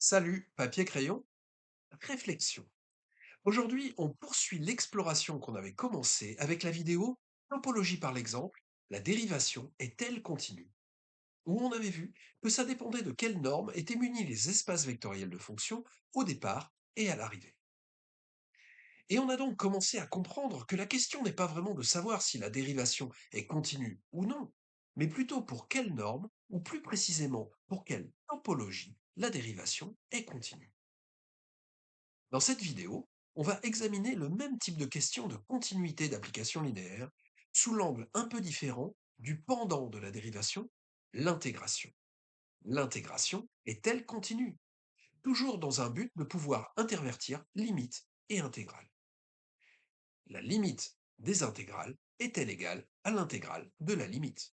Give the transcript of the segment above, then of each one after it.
Salut, papier-crayon, réflexion. Aujourd'hui, on poursuit l'exploration qu'on avait commencée avec la vidéo Topologie par l'exemple, la dérivation est-elle continue, où on avait vu que ça dépendait de quelles normes étaient munis les espaces vectoriels de fonctions au départ et à l'arrivée. Et on a donc commencé à comprendre que la question n'est pas vraiment de savoir si la dérivation est continue ou non, mais plutôt pour quelle norme, ou plus précisément pour quelle topologie, la dérivation est continue. Dans cette vidéo, on va examiner le même type de question de continuité d'application linéaire sous l'angle un peu différent du pendant de la dérivation, l'intégration. L'intégration est-elle continue? Toujours dans un but de pouvoir intervertir limite et intégrale. La limite des intégrales est-elle égale à l'intégrale de la limite?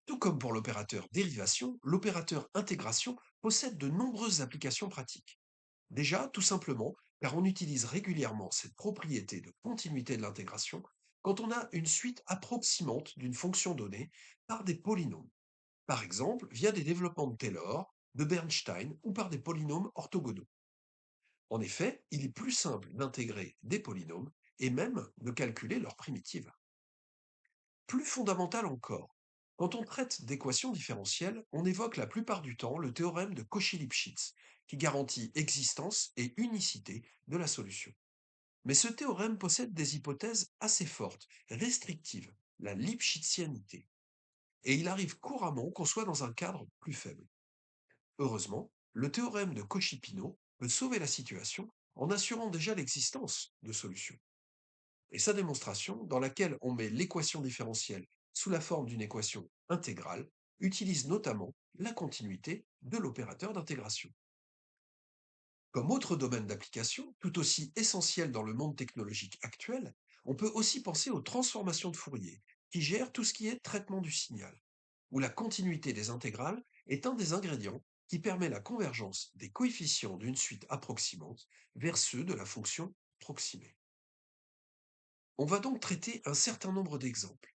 Tout comme pour l'opérateur dérivation, l'opérateur intégration possède de nombreuses applications pratiques. Déjà, tout simplement, car on utilise régulièrement cette propriété de continuité de l'intégration quand on a une suite approximante d'une fonction donnée par des polynômes. Par exemple, via des développements de Taylor, de Bernstein ou par des polynômes orthogonaux. En effet, il est plus simple d'intégrer des polynômes et même de calculer leurs primitives. Plus fondamental encore, quand on traite d'équations différentielles, on évoque la plupart du temps le théorème de Cauchy-Lipschitz, qui garantit existence et unicité de la solution. Mais ce théorème possède des hypothèses assez fortes, restrictives, la Lipschitzianité, et il arrive couramment qu'on soit dans un cadre plus faible. Heureusement, le théorème de Cauchy-Pinot peut sauver la situation en assurant déjà l'existence de solutions. Et sa démonstration, dans laquelle on met l'équation différentielle sous la forme d'une équation intégrale, utilise notamment la continuité de l'opérateur d'intégration. Comme autre domaine d'application, tout aussi essentiel dans le monde technologique actuel, on peut aussi penser aux transformations de Fourier, qui gèrent tout ce qui est traitement du signal, où la continuité des intégrales est un des ingrédients qui permet la convergence des coefficients d'une suite approximante vers ceux de la fonction approximée. On va donc traiter un certain nombre d'exemples.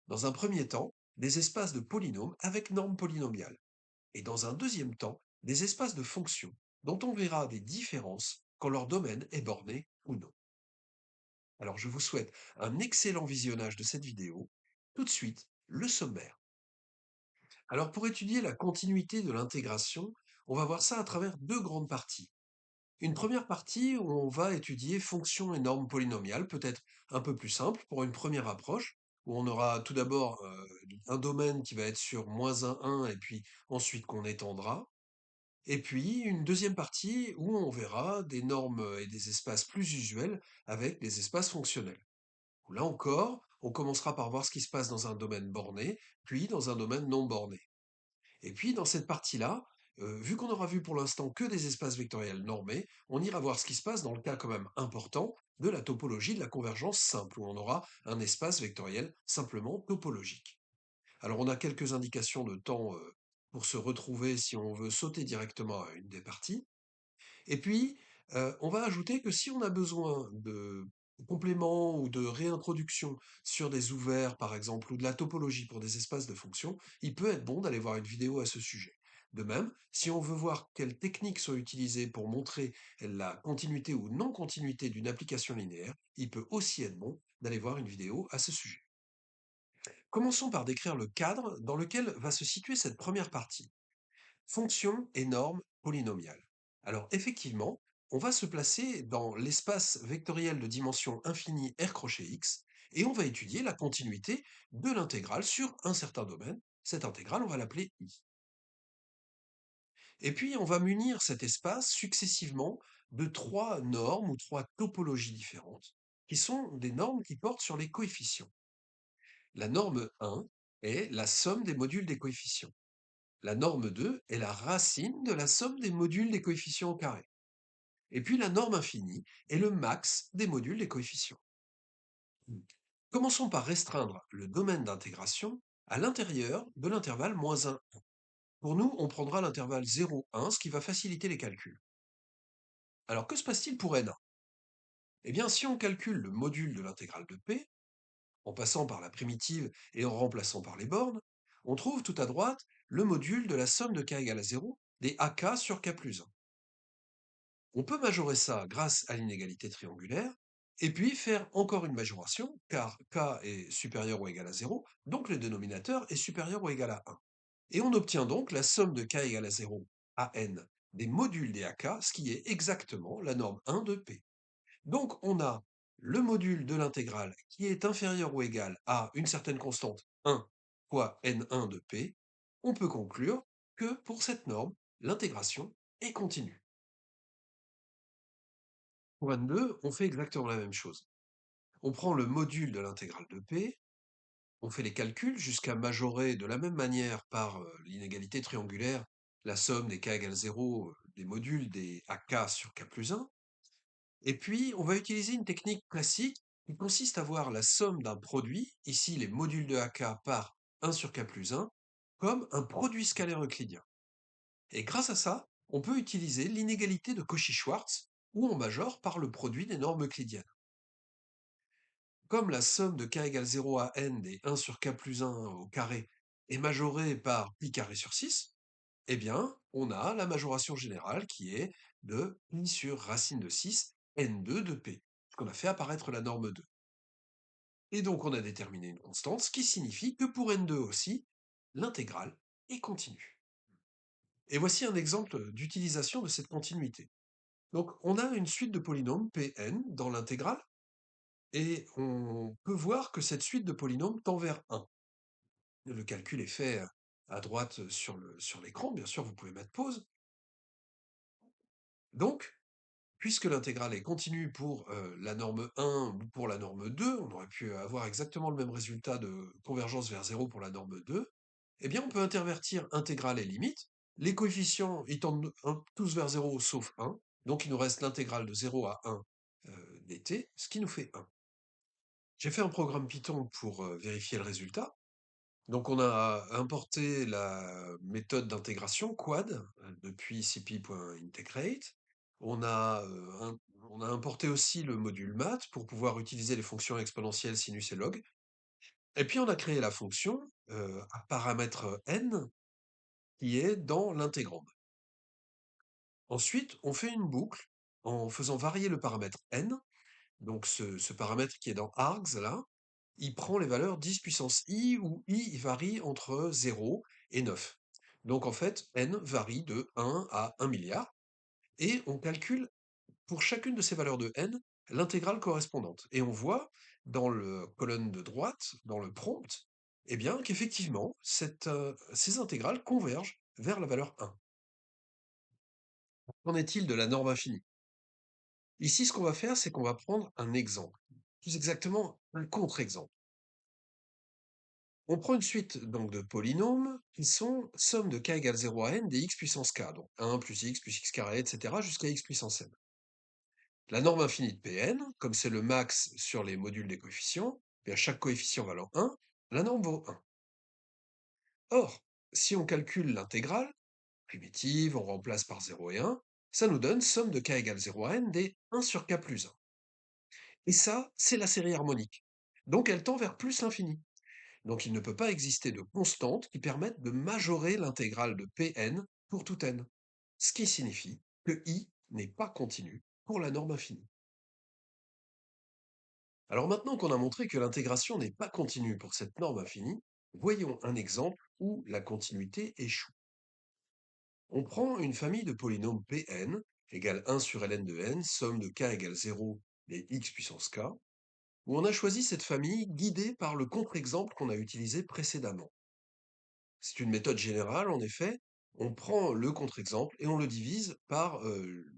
Dans un premier temps, des espaces de polynômes avec normes polynomiales, et dans un deuxième temps, des espaces de fonctions, dont on verra des différences quand leur domaine est borné ou non. Alors je vous souhaite un excellent visionnage de cette vidéo. Tout de suite, le sommaire. Alors pour étudier la continuité de l'intégration, on va voir ça à travers deux grandes parties. Une première partie où on va étudier fonctions et normes polynomiales, peut-être un peu plus simple pour une première approche, où on aura tout d'abord un domaine qui va être sur -1, et puis ensuite qu'on étendra. Et puis une deuxième partie où on verra des normes et des espaces plus usuels avec des espaces fonctionnels. Là encore, on commencera par voir ce qui se passe dans un domaine borné, puis dans un domaine non borné. Et puis, dans cette partie-là, vu qu'on aura vu pour l'instant que des espaces vectoriels normés, on ira voir ce qui se passe dans le cas quand même important de la topologie de la convergence simple, où on aura un espace vectoriel simplement topologique. Alors, on a quelques indications de temps pour se retrouver si on veut sauter directement à une des parties. Et puis, on va ajouter que si on a besoin de compléments ou de réintroduction sur des ouverts, par exemple, ou de la topologie pour des espaces de fonctions, il peut être bon d'aller voir une vidéo à ce sujet. De même, si on veut voir quelles techniques sont utilisées pour montrer la continuité ou non-continuité d'une application linéaire, il peut aussi être bon d'aller voir une vidéo à ce sujet. Commençons par décrire le cadre dans lequel va se situer cette première partie. Fonction et normes polynomiales. Alors effectivement, on va se placer dans l'espace vectoriel de dimension infinie R crochet X, et on va étudier la continuité de l'intégrale sur un certain domaine. Cette intégrale, on va l'appeler I. Et puis, on va munir cet espace successivement de trois normes ou trois topologies différentes, qui sont des normes qui portent sur les coefficients. La norme 1 est la somme des modules des coefficients. La norme 2 est la racine de la somme des modules des coefficients au carré. Et puis la norme infinie est le max des modules des coefficients. Commençons par restreindre le domaine d'intégration à l'intérieur de l'intervalle -1. Pour nous, on prendra l'intervalle 0,1, ce qui va faciliter les calculs. Alors que se passe-t-il pour n1? Eh bien, si on calcule le module de l'intégrale de p, en passant par la primitive et en remplaçant par les bornes, on trouve tout à droite le module de la somme de k égale à 0 des ak sur k plus 1. On peut majorer ça grâce à l'inégalité triangulaire, et puis faire encore une majoration, car k est supérieur ou égal à 0, donc le dénominateur est supérieur ou égal à 1. Et on obtient donc la somme de k égale à 0 à n des modules des ak, ce qui est exactement la norme 1 de P. Donc on a le module de l'intégrale qui est inférieur ou égal à une certaine constante 1 fois n1 de P. On peut conclure que pour cette norme, l'intégration est continue. Pour n2, on fait exactement la même chose. On prend le module de l'intégrale de P, on fait les calculs jusqu'à majorer de la même manière par l'inégalité triangulaire la somme des k égale 0 des modules des ak sur k plus 1. Et puis, on va utiliser une technique classique qui consiste à voir la somme d'un produit, ici les modules de ak par 1 sur k plus 1, comme un produit scalaire euclidien. Et grâce à ça, on peut utiliser l'inégalité de Cauchy-Schwarz, où on majore par le produit des normes euclidiennes. Comme la somme de k égale 0 à n des 1 sur k plus 1 au carré est majorée par pi carré sur 6, eh bien, on a la majoration générale qui est de pi sur racine de 6 n2 de p, ce qu'on a fait apparaître la norme 2. Et donc on a déterminé une constante, ce qui signifie que pour n2 aussi, l'intégrale est continue. Et voici un exemple d'utilisation de cette continuité. Donc on a une suite de polynômes Pn dans l'intégrale, et on peut voir que cette suite de polynômes tend vers 1. Le calcul est fait à droite sur l'écran, bien sûr vous pouvez mettre pause. Donc, puisque l'intégrale est continue pour la norme 1 ou pour la norme 2, on aurait pu avoir exactement le même résultat de convergence vers 0 pour la norme 2, eh bien on peut intervertir intégrale et limite. Les coefficients, ils tendent tous vers 0 sauf 1, donc il nous reste l'intégrale de 0 à 1 dt, ce qui nous fait 1. J'ai fait un programme Python pour vérifier le résultat. Donc on a importé la méthode d'intégration quad depuis cp.integrate. On a, on a importé aussi le module math pour pouvoir utiliser les fonctions exponentielles sinus et log. Et puis on a créé la fonction à paramètre n qui est dans l'intégrande. Ensuite, on fait une boucle en faisant varier le paramètre n. Donc ce paramètre qui est dans args là, il prend les valeurs 10 puissance i, où i varie entre 0 et 9. Donc en fait, n varie de 1 à 1 milliard, et on calcule pour chacune de ces valeurs de n l'intégrale correspondante. Et on voit dans la colonne de droite, dans le prompt, eh bien qu'effectivement, ces intégrales convergent vers la valeur 1. Qu'en est-il de la norme infinie? Ici, ce qu'on va faire, c'est qu'on va prendre un exemple, plus exactement un contre-exemple. On prend une suite donc de polynômes qui sont somme de k égale 0 à n des x puissance k, donc 1 plus x carré, etc., jusqu'à x puissance n. La norme infinie de Pn, comme c'est le max sur les modules des coefficients, et à chaque coefficient valant 1, la norme vaut 1. Or, si on calcule l'intégrale, primitive, on remplace par 0 et 1, ça nous donne somme de k égale 0 à n des 1 sur k plus 1. Et ça, c'est la série harmonique. Donc elle tend vers plus l'infini. Donc il ne peut pas exister de constantes qui permettent de majorer l'intégrale de Pn pour tout n. Ce qui signifie que i n'est pas continu pour la norme infinie. Alors maintenant qu'on a montré que l'intégration n'est pas continue pour cette norme infinie, voyons un exemple où la continuité échoue. On prend une famille de polynômes Pn égale 1 sur ln de n, somme de k égale 0 des x puissance k, où on a choisi cette famille guidée par le contre-exemple qu'on a utilisé précédemment. C'est une méthode générale, en effet. On prend le contre-exemple et on le divise par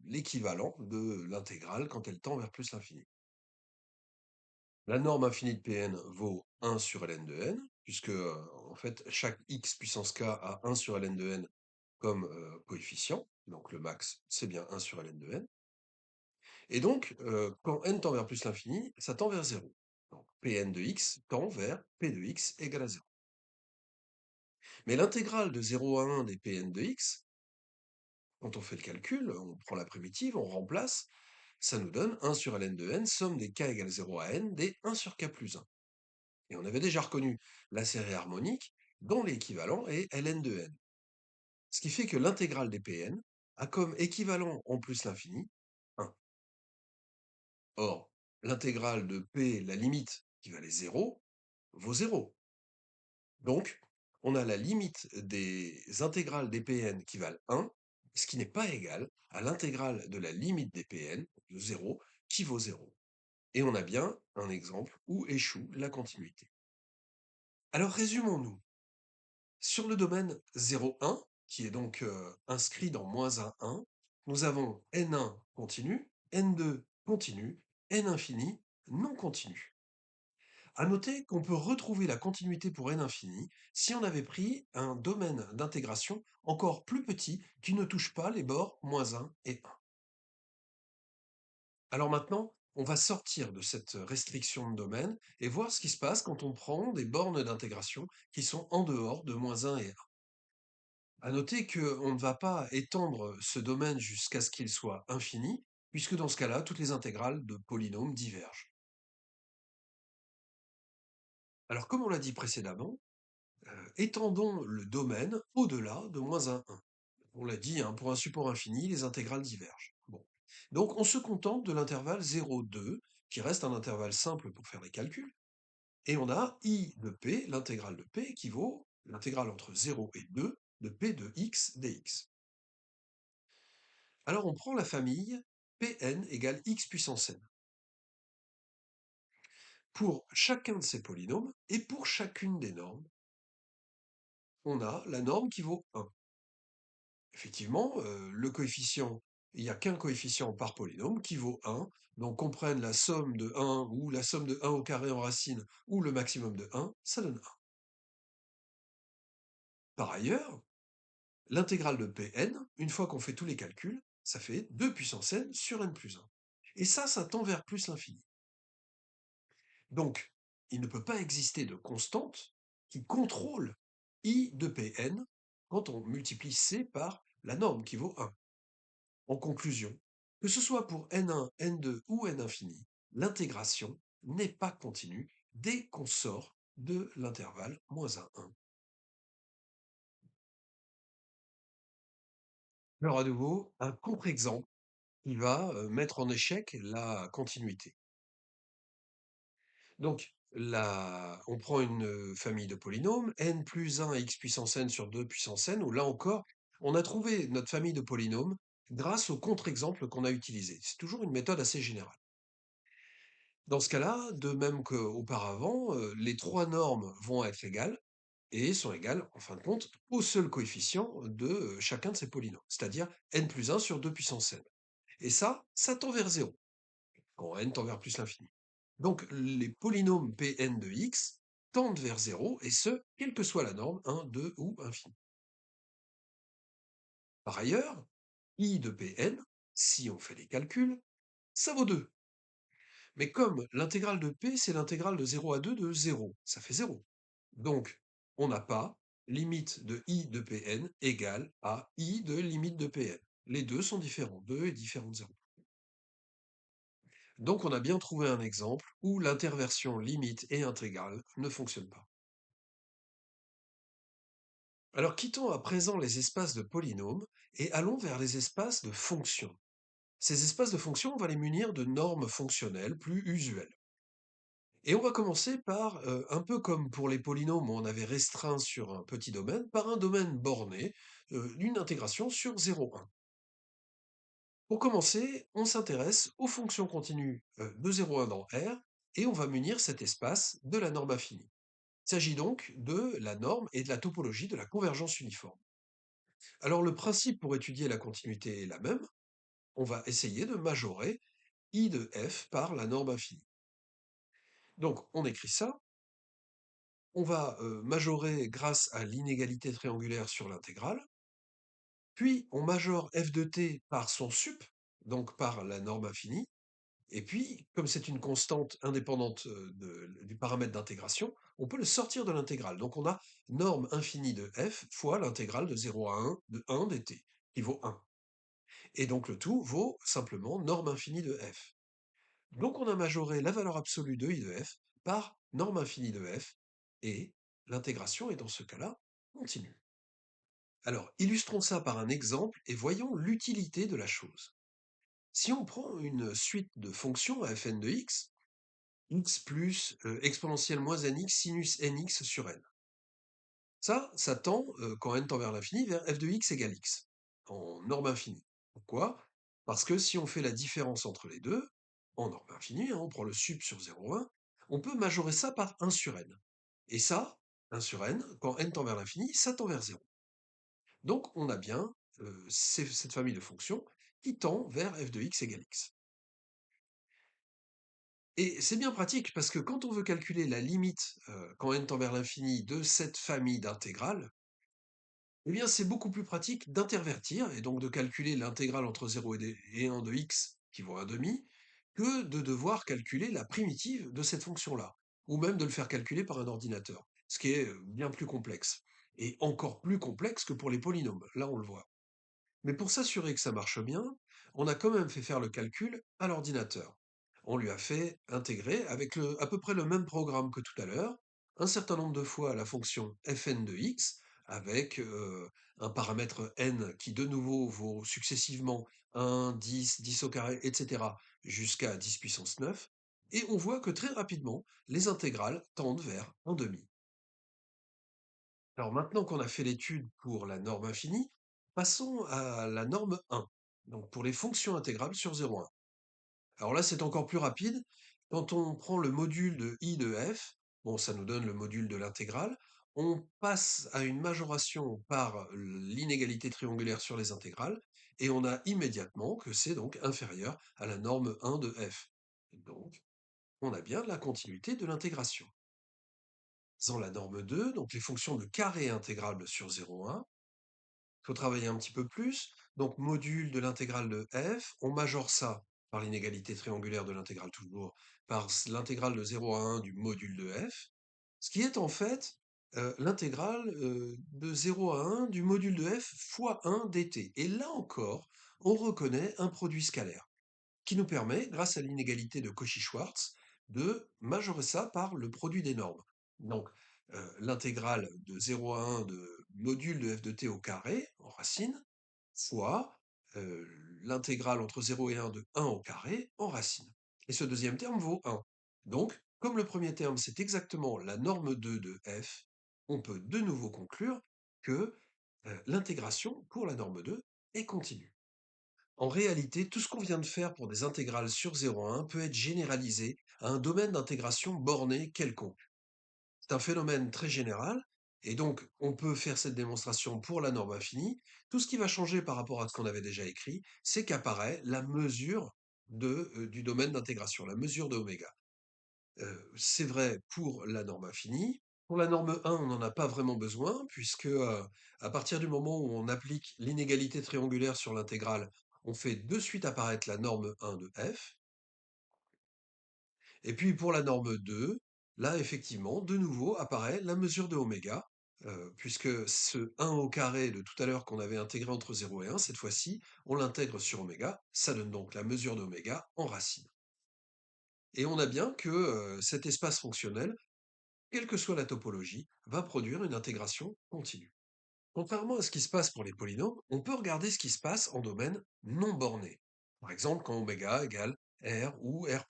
l'équivalent de l'intégrale quand elle tend vers plus l'infini. La norme infinie de Pn vaut 1 sur ln de n, puisque en fait chaque x puissance k a 1 sur ln de n comme coefficient, donc le max c'est bien 1 sur ln de n. Et donc, quand n tend vers plus l'infini, ça tend vers 0. Donc Pn de x tend vers P de x égale à 0. Mais l'intégrale de 0 à 1 des Pn de x, quand on fait le calcul, on prend la primitive, on remplace, ça nous donne 1 sur ln de n, somme des k égale 0 à n, des 1 sur k plus 1. Et on avait déjà reconnu la série harmonique, dont l'équivalent est ln de n. Ce qui fait que l'intégrale des Pn a comme équivalent en plus l'infini 1. Or, l'intégrale de P, la limite qui valait 0, vaut 0. Donc, on a la limite des intégrales des Pn qui valent 1, ce qui n'est pas égal à l'intégrale de la limite des Pn de 0 qui vaut 0. Et on a bien un exemple où échoue la continuité. Alors résumons-nous. Sur le domaine 0,1, qui est donc inscrit dans -1, nous avons n1 continu, n2 continu, n infini non continu. À noter qu'on peut retrouver la continuité pour n infini si on avait pris un domaine d'intégration encore plus petit qui ne touche pas les bords -1 et 1. Alors maintenant, on va sortir de cette restriction de domaine et voir ce qui se passe quand on prend des bornes d'intégration qui sont en dehors de -1 et 1. À noter qu'on ne va pas étendre ce domaine jusqu'à ce qu'il soit infini, puisque dans ce cas-là, toutes les intégrales de polynômes divergent. Alors comme on l'a dit précédemment, étendons le domaine au-delà de -1. On l'a dit, hein, pour un support infini, les intégrales divergent. Bon. Donc on se contente de l'intervalle 0,2, qui reste un intervalle simple pour faire les calculs, et on a I de P, l'intégrale de P, qui vaut l'intégrale entre 0 et 2 de P de x dx. Alors on prend la famille Pn égale x puissance n. Pour chacun de ces polynômes, et pour chacune des normes, on a la norme qui vaut 1. Effectivement, le coefficient, il n'y a qu'un coefficient par polynôme qui vaut 1, donc qu'on prenne la somme de 1 ou la somme de 1 au carré en racine ou le maximum de 1, ça donne 1. Par ailleurs, l'intégrale de Pn, une fois qu'on fait tous les calculs, ça fait 2 puissance n sur n plus 1. Et ça tend vers plus l'infini. Donc, il ne peut pas exister de constante qui contrôle I de Pn quand on multiplie C par la norme qui vaut 1. En conclusion, que ce soit pour n1, n2 ou n infini, l'intégration n'est pas continue dès qu'on sort de l'intervalle -1, 1. Alors à nouveau, un contre-exemple qui va mettre en échec la continuité. Donc, on prend une famille de polynômes, n plus 1 x puissance n sur 2 puissance n, où là encore, on a trouvé notre famille de polynômes grâce au contre-exemple qu'on a utilisé. C'est toujours une méthode assez générale. Dans ce cas-là, de même qu'auparavant, les trois normes vont être égales et sont égales, en fin de compte, au seul coefficient de chacun de ces polynômes, c'est-à-dire n plus 1 sur 2 puissance n. Et ça tend vers 0, quand n tend vers plus l'infini. Donc les polynômes Pn de x tendent vers 0, et ce, quelle que soit la norme, 1, 2 ou infini. Par ailleurs, I de Pn, si on fait les calculs, ça vaut 2. Mais comme l'intégrale de P, c'est l'intégrale de 0 à 2 de 0, ça fait 0. Donc, on n'a pas limite de I de Pn égale à I de limite de Pn. Les deux sont différents, 2 est différent de 0. Donc on a bien trouvé un exemple où l'interversion limite et intégrale ne fonctionne pas. Alors quittons à présent les espaces de polynômes et allons vers les espaces de fonctions. Ces espaces de fonctions, on va les munir de normes fonctionnelles plus usuelles. Et on va commencer par, un peu comme pour les polynômes où on avait restreint sur un petit domaine, par un domaine borné, une intégration sur 0,1. Pour commencer, on s'intéresse aux fonctions continues de 0,1 dans R, et on va munir cet espace de la norme infinie. Il s'agit donc de la norme et de la topologie de la convergence uniforme. Alors le principe pour étudier la continuité est la même, on va essayer de majorer I de f par la norme infinie. Donc on écrit ça, on va majorer grâce à l'inégalité triangulaire sur l'intégrale, puis on majore f de t par son sup, donc par la norme infinie, et puis, comme c'est une constante indépendante du paramètre d'intégration, on peut le sortir de l'intégrale. Donc on a norme infinie de f fois l'intégrale de 0 à 1 de 1 dt, qui vaut 1. Et donc le tout vaut simplement norme infinie de f. Donc on a majoré la valeur absolue de i de f par norme infinie de f, et l'intégration est dans ce cas-là continue. Alors, illustrons ça par un exemple et voyons l'utilité de la chose. Si on prend une suite de fonctions à fn de x plus exponentielle moins nx sinus nx sur n. Ça tend, quand n tend vers l'infini, vers f de x égale x, en norme infinie. Pourquoi? Parce que si on fait la différence entre les deux, en norme infinie, hein, on prend le sup sur 0,1, on peut majorer ça par 1 sur n. Et ça, 1 sur n, quand n tend vers l'infini, ça tend vers 0. Donc on a bien cette famille de fonctions qui tend vers f de x égale x. Et c'est bien pratique parce que quand on veut calculer la limite, quand n tend vers l'infini, de cette famille d'intégrales, eh bien, c'est beaucoup plus pratique d'intervertir et donc de calculer l'intégrale entre 0 et 1 de x qui vaut 1/2, que de devoir calculer la primitive de cette fonction-là, ou même de le faire calculer par un ordinateur, ce qui est bien plus complexe, et encore plus complexe que pour les polynômes, là on le voit. Mais pour s'assurer que ça marche bien, on a quand même fait faire le calcul à l'ordinateur. On lui a fait intégrer, avec à peu près le même programme que tout à l'heure, un certain nombre de fois la fonction fn de x, avec un paramètre n qui de nouveau vaut successivement 1, 10, 10 au carré, etc., jusqu'à 10 puissance 9, et on voit que très rapidement, les intégrales tendent vers 1/2. Alors maintenant qu'on a fait l'étude pour la norme infinie, passons à la norme 1, donc pour les fonctions intégrales sur 0,1. Alors là, c'est encore plus rapide. Quand on prend le module de i de f, bon, ça nous donne le module de l'intégrale, on passe à une majoration par l'inégalité triangulaire sur les intégrales, et on a immédiatement que c'est donc inférieur à la norme 1 de f. Donc, on a bien la continuité de l'intégration. Dans la norme 2, donc les fonctions de carré intégrable sur 0,1, il faut travailler un petit peu plus. Donc, module de l'intégrale de f, on majore ça par l'inégalité triangulaire de l'intégrale toujours, par l'intégrale de 0 à 1 du module de f, ce qui est en fait l'intégrale de 0 à 1 du module de f fois 1 dt. Et là encore, on reconnaît un produit scalaire qui nous permet, grâce à l'inégalité de Cauchy-Schwarz, de majorer ça par le produit des normes. Donc, l'intégrale de 0 à 1 de module de f de t au carré, en racine, fois l'intégrale entre 0 et 1 de 1 au carré, en racine. Et ce deuxième terme vaut 1. Donc, comme le premier terme, c'est exactement la norme 2 de f, on peut de nouveau conclure que l'intégration pour la norme 2 est continue. En réalité, tout ce qu'on vient de faire pour des intégrales sur 0,1 peut être généralisé à un domaine d'intégration borné quelconque. C'est un phénomène très général, et donc on peut faire cette démonstration pour la norme infinie. Tout ce qui va changer par rapport à ce qu'on avait déjà écrit, c'est qu'apparaît la mesure du domaine d'intégration, la mesure de oméga. C'est vrai pour la norme infinie. Pour la norme 1, on n'en a pas vraiment besoin, puisque à partir du moment où on applique l'inégalité triangulaire sur l'intégrale, on fait de suite apparaître la norme 1 de f. Et puis pour la norme 2, là effectivement, de nouveau apparaît la mesure de oméga, puisque ce 1 au carré de tout à l'heure qu'on avait intégré entre 0 et 1, cette fois-ci, on l'intègre sur oméga, ça donne donc la mesure d'oméga en racine. Et on a bien que cet espace fonctionnel, quelle que soit la topologie, va produire une intégration continue. Contrairement à ce qui se passe pour les polynômes, on peut regarder ce qui se passe en domaine non borné. Par exemple, quand oméga égale R ou R+.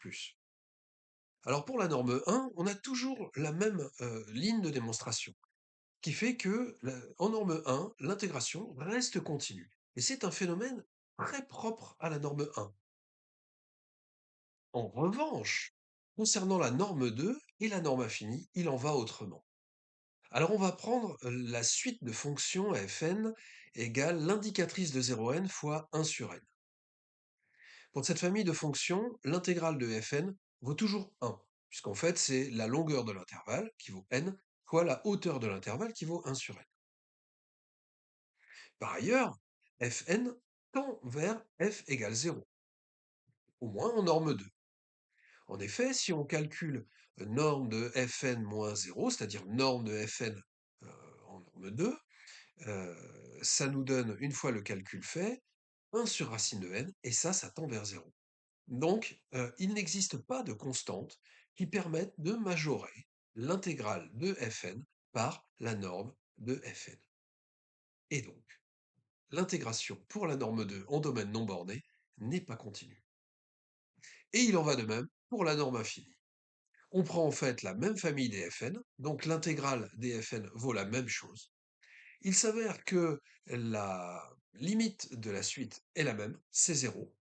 Alors pour la norme 1, on a toujours la même ligne de démonstration, qui fait que en norme 1, l'intégration reste continue. Et c'est un phénomène très propre à la norme 1. En revanche, concernant la norme 2 et la norme infinie, il en va autrement. Alors on va prendre la suite de fonctions fn égale l'indicatrice de 0n fois 1 sur n. Pour cette famille de fonctions, l'intégrale de fn vaut toujours 1, puisqu'en fait c'est la longueur de l'intervalle, qui vaut n, fois la hauteur de l'intervalle, qui vaut 1 sur n. Par ailleurs, fn tend vers f égale 0, au moins en norme 2. En effet, si on calcule norme de fn moins 0, c'est-à-dire norme de fn en norme 2, ça nous donne, une fois le calcul fait, 1 sur racine de n, et ça tend vers 0. Donc, il n'existe pas de constante qui permette de majorer l'intégrale de fn par la norme de fn. Et donc, l'intégration pour la norme 2 en domaine non borné n'est pas continue. Et il en va de même pour la norme infinie. On prend en fait la même famille des Fn, donc l'intégrale des Fn vaut la même chose. Il s'avère que la limite de la suite est la même, c'est 0.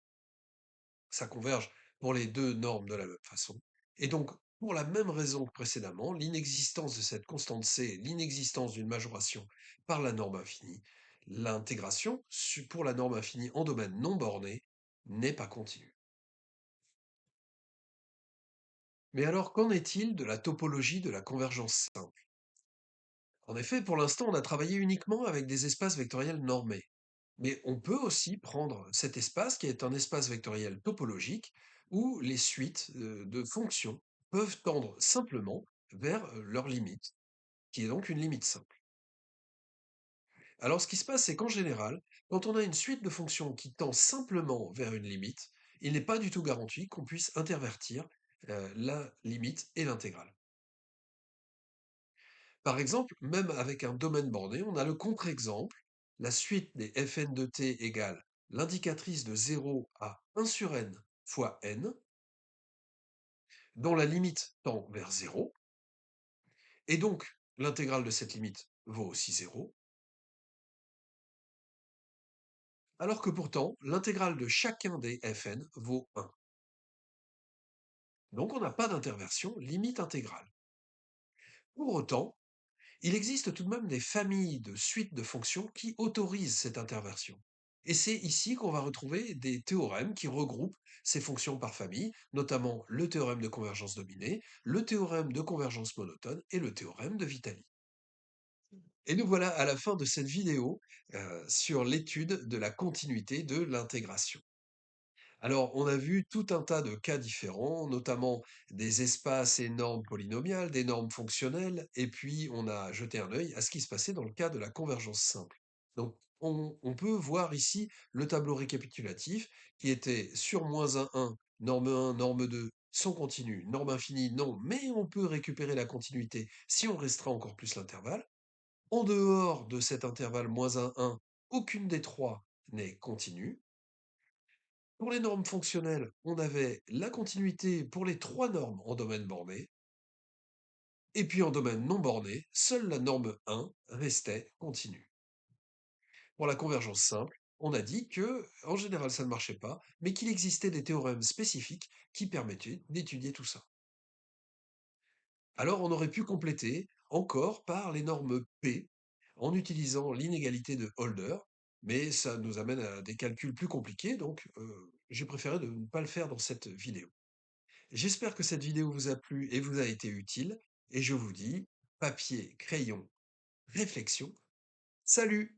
Ça converge pour les deux normes de la même façon. Et donc, pour la même raison que précédemment, l'inexistence de cette constante C, l'inexistence d'une majoration par la norme infinie, l'intégration pour la norme infinie en domaine non borné n'est pas continue. Mais alors, qu'en est-il de la topologie de la convergence simple? En effet, pour l'instant, on a travaillé uniquement avec des espaces vectoriels normés. Mais on peut aussi prendre cet espace qui est un espace vectoriel topologique où les suites de fonctions peuvent tendre simplement vers leur limite, qui est donc une limite simple. Alors ce qui se passe, c'est qu'en général, quand on a une suite de fonctions qui tend simplement vers une limite, il n'est pas du tout garanti qu'on puisse intervertir la limite et l'intégrale. Par exemple, même avec un domaine borné, on a le contre-exemple, la suite des Fn de t égale l'indicatrice de 0 à 1 sur n fois n, dont la limite tend vers 0, et donc l'intégrale de cette limite vaut aussi 0, alors que pourtant l'intégrale de chacun des Fn vaut 1. Donc on n'a pas d'interversion limite intégrale. Pour autant, il existe tout de même des familles de suites de fonctions qui autorisent cette interversion. Et c'est ici qu'on va retrouver des théorèmes qui regroupent ces fonctions par famille, notamment le théorème de convergence dominée, le théorème de convergence monotone et le théorème de Vitali. Et nous voilà à la fin de cette vidéo sur l'étude de la continuité de l'intégration. Alors, on a vu tout un tas de cas différents, notamment des espaces et normes polynomiales, des normes fonctionnelles, et puis on a jeté un œil à ce qui se passait dans le cas de la convergence simple. Donc, on peut voir ici le tableau récapitulatif qui était sur -1, norme 1, norme 2, sont continues, norme infinie, non, mais on peut récupérer la continuité si on restreint encore plus l'intervalle. En dehors de cet intervalle -1, 1, aucune des trois n'est continue. Pour les normes fonctionnelles, on avait la continuité pour les trois normes en domaine borné, et puis en domaine non borné, seule la norme 1 restait continue. Pour la convergence simple, on a dit que, en général, ça ne marchait pas, mais qu'il existait des théorèmes spécifiques qui permettaient d'étudier tout ça. Alors on aurait pu compléter encore par les normes P en utilisant l'inégalité de Holder, mais ça nous amène à des calculs plus compliqués, donc j'ai préféré de ne pas le faire dans cette vidéo. J'espère que cette vidéo vous a plu et vous a été utile, et je vous dis papier, crayon, réflexion. Salut!